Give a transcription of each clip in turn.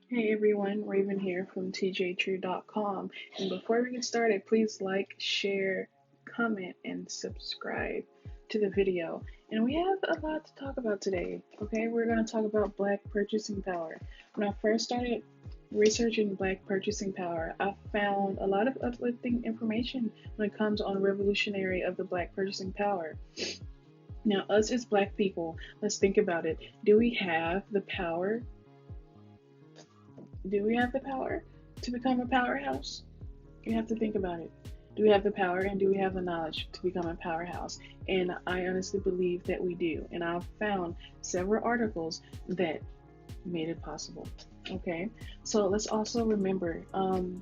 Hey everyone, Raven here from tjtrue.com. And before we get started, please like, share, comment, and subscribe to the video. And we have a lot to talk about today. Okay, we're going to talk about Black purchasing power. When I first started researching Black purchasing power, I found a lot of uplifting information when it comes on revolutionary of the Black purchasing power. Now, us as Black people, let's think about it. Do we have the power do we have the power to become a powerhouse? You have to think about it. Do we have the power and do we have the knowledge to become a powerhouse? And I honestly believe that we do. And I've found several articles that made it possible. Okay, so let's also remember, do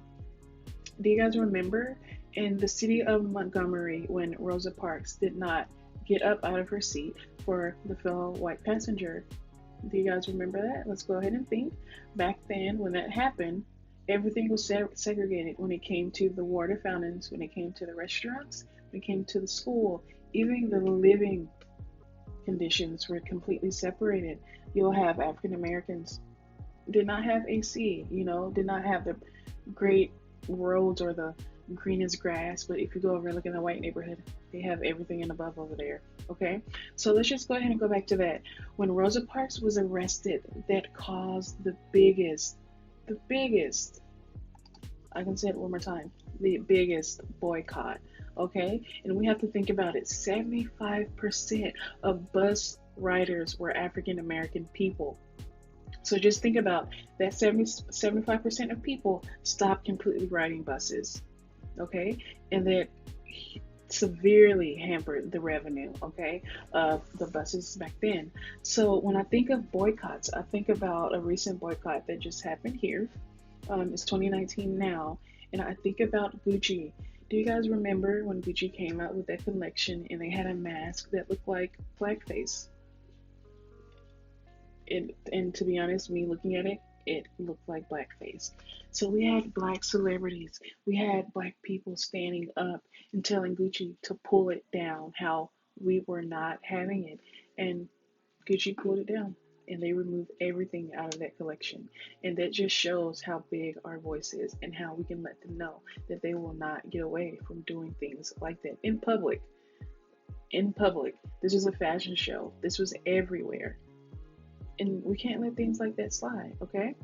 you guys remember in the city of Montgomery when Rosa Parks did not get up out of her seat for the fellow white passenger? Do you guys remember that? Let's go ahead and think. Back then, when that happened, everything was segregated when it came to the water fountains, when it came to the restaurants, when it came to the school, even the living conditions were completely separated. You'll have African Americans did not have AC, did not have the great roads or the greenest grass. But if you go over and look in the white neighborhood, they have everything and above over there. Okay, so let's just go ahead and go back to that. When Rosa Parks was arrested, that caused the biggest, I can say it one more time, the biggest boycott. Okay, and we have to think about it. 75% of bus riders were African American people. So just think about that 75% of people stopped completely riding buses, okay? And that severely hampered the revenue, okay, of the buses back then. So when I think of boycotts, I think about a recent boycott that just happened here. It's 2019 now, and I think about Gucci. Do you guys remember when Gucci came out with that collection and they had a mask that looked like blackface? And to be honest, me looking at it, it looked like blackface. So we had black celebrities, we had black people standing up and telling Gucci to pull it down, how we were not having it. And Gucci pulled it down and they removed everything out of that collection. And that just shows how big our voice is and how we can let them know that they will not get away from doing things like that in public. In public. This was a fashion show. This was everywhere, and we can't let things like that slide, okay?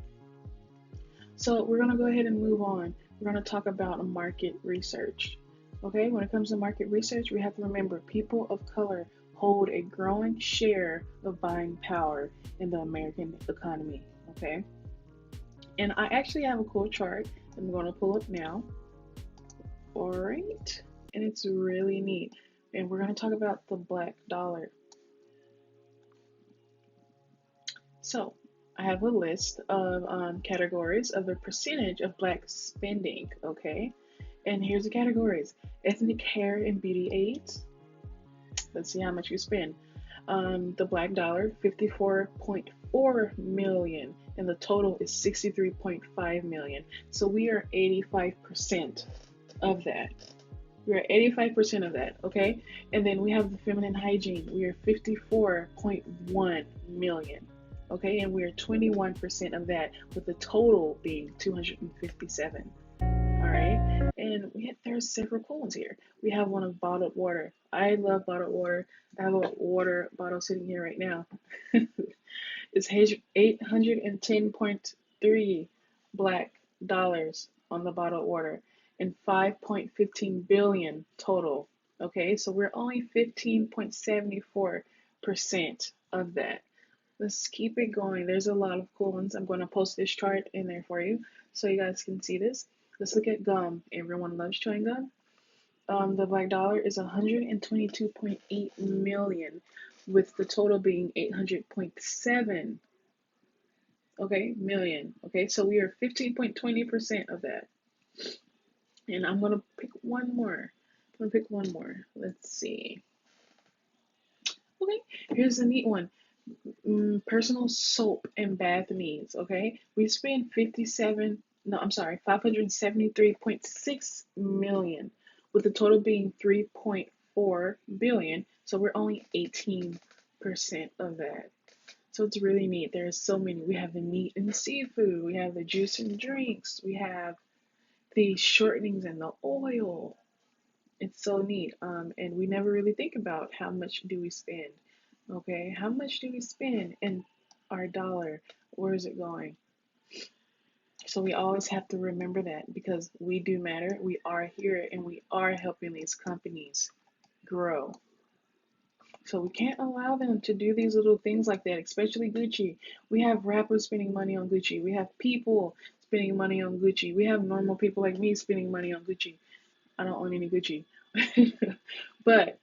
So we're going to go ahead and move on. We're going to talk about market research. Okay, when it comes to market research, we have to remember people of color hold a growing share of buying power in the American economy. Okay, and I actually have a cool chart that I'm going to pull up now. All right, and it's really neat. And we're going to talk about the black dollar. So I have a list of categories of the percentage of black spending, okay? And here's the categories: ethnic hair and beauty aids. Let's see how much you spend. The black dollar, 54.4 million, and the total is 63.5 million. So we are 85% of that. We're 85% of that, okay? And then we have the feminine hygiene. We are 54.1 million, okay? And we're 21% of that, with the total being 257. All right, and there's several cool ones here. We have one of bottled water. I love bottled water. I have a water bottle sitting here right now. It's 810.3 black dollars on the bottled water and 5.15 billion total. Okay, so we're only 15.74% of that. Let's keep it going. There's a lot of cool ones. I'm going to post this chart in there for you so you guys can see this. Let's look at gum. Everyone loves chewing gum. The black dollar is 122.8 million, with the total being 800.7, okay, million. Okay, so we are 15.20% of that. And I'm gonna pick one more. Let's see. Okay, here's a neat one. Personal soap and bath needs. Okay, we spend 573.6 million, with the total being 3.4 billion. So we're only 18% of that. So it's really neat. There's so many. We have the meat and seafood. We have the juice and drinks. We have the shortenings and the oil. It's so neat. And we never really think about how much do we spend. Okay, how much do we spend in our dollar? Where is it going? So we always have to remember that because we do matter. We are here and we are helping these companies grow. So we can't allow them to do these little things like that, especially Gucci. We have rappers spending money on Gucci. We have people spending money on Gucci. We have normal people like me spending money on Gucci. I don't own any Gucci. But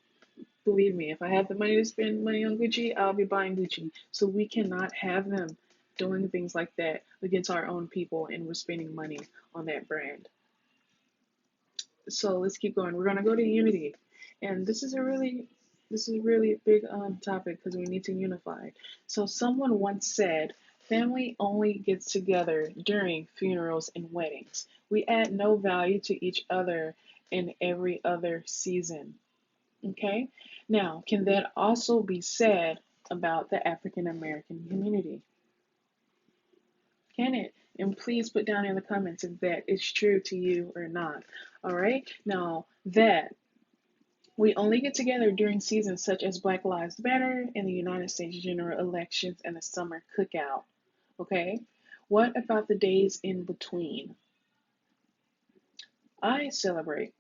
believe me, if I have the money to spend money on Gucci, I'll be buying Gucci. So we cannot have them doing things like that against our own people and we're spending money on that brand. So let's keep going. We're gonna go to unity. And this is a really big topic because we need to unify. So someone once said, family only gets together during funerals and weddings. We add no value to each other in every other season. Okay? Now, can that also be said about the African American community? Can it? And please put down in the comments if that is true to you or not. All right? Now, that we only get together during seasons such as Black Lives Matter and the United States general elections and the summer cookout. Okay? What about the days in between? I celebrate.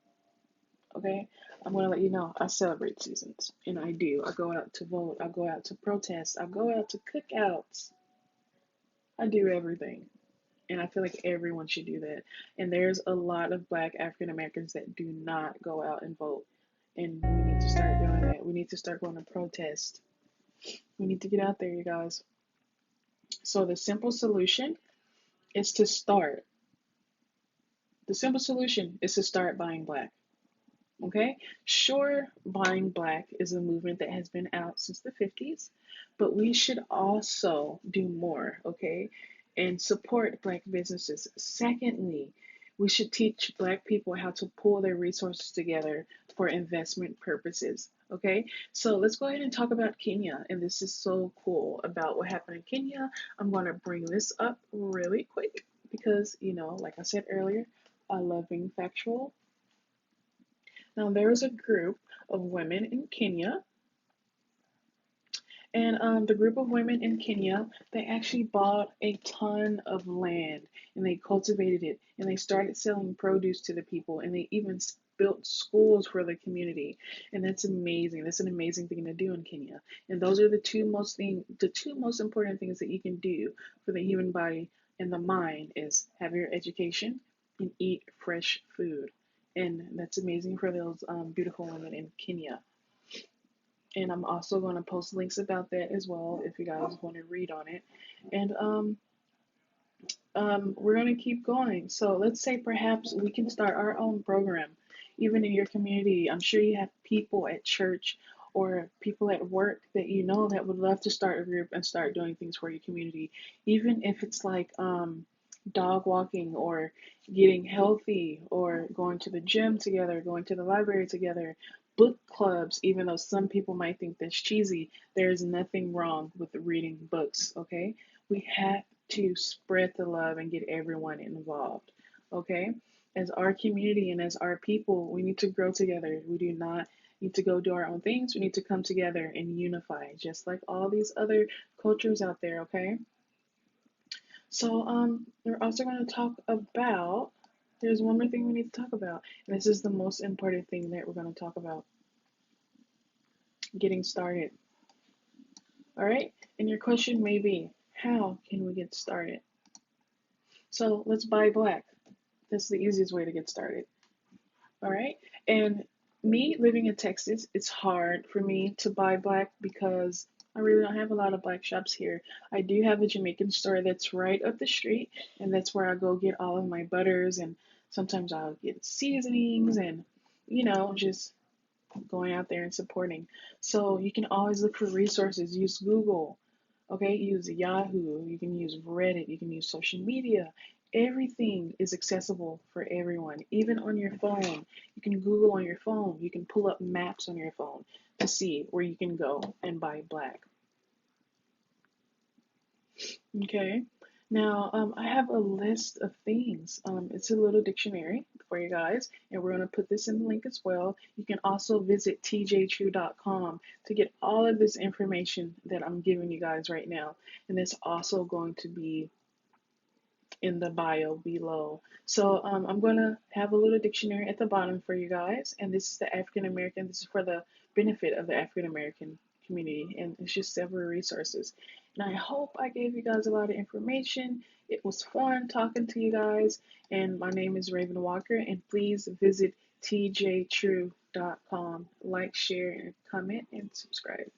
Okay? I'm going to let you know I celebrate seasons. And I do. I go out to vote. I go out to protest. I go out to cookouts. I do everything. And I feel like everyone should do that. And there's a lot of Black African Americans that do not go out and vote. And we need to start doing that. We need to start going to protest. We need to get out there, you guys. So the simple solution is to start. The simple solution is to start buying black. Okay? Sure, buying black is a movement that has been out since the 50s, but we should also do more, okay? And support black businesses. Secondly, we should teach black people how to pull their resources together for investment purposes. Okay, so let's go ahead and talk about Kenya. And this is so cool about what happened in Kenya. I'm going to bring this up really quick because, like I said earlier, I love being factual. Now, there is a group of women in Kenya, and the group of women in Kenya, they actually bought a ton of land and they cultivated it and they started selling produce to the people and they even built schools for the community. And that's amazing. That's an amazing thing to do in Kenya. And those are the two most important things that you can do for the human body and the mind is have your education and eat fresh food. And that's amazing for those beautiful women in Kenya. And I'm also going to post links about that as well if you guys want to read on it. And we're going to keep going. So let's say perhaps we can start our own program, even in your community. I'm sure you have people at church or people at work that you know that would love to start a group and start doing things for your community, even if it's like dog walking or getting healthy or going to the gym together, going to the library together, book clubs, even though some people might think that's cheesy, there is nothing wrong with reading books, okay? We have to spread the love and get everyone involved, okay? As our community and as our people, we need to grow together. We do not need to go do our own things. We need to come together and unify, just like all these other cultures out there, okay? So, we're also going to talk about, there's one more thing we need to talk about, and this is the most important thing that we're going to talk about getting started. All right, and your question may be, how can we get started? So, let's buy black. That's the easiest way to get started. All right, and me living in Texas, it's hard for me to buy black because I really don't have a lot of black shops here. I do have a Jamaican store that's right up the street, and that's where I go get all of my butters, and sometimes I'll get seasonings and, just going out there and supporting. So you can always look for resources. Use Google, okay? Use Yahoo. You can use Reddit. You can use social media. Everything is accessible for everyone, even on your phone. You can Google on your phone. You can pull up maps on your phone to see where you can go and buy black. Okay. Now, I have a list of things. It's a little dictionary for you guys, and we're going to put this in the link as well. You can also visit tjtrue.com to get all of this information that I'm giving you guys right now. And it's also going to be in the bio below. So I'm going to have a little dictionary at the bottom for you guys, and this is the African American. This is for the benefit of the African American community, and it's just several resources. And I hope I gave you guys a lot of information. It was fun talking to you guys, and my name is Raven Walker, and please visit tjtrue.com. Like, share, and comment, and subscribe.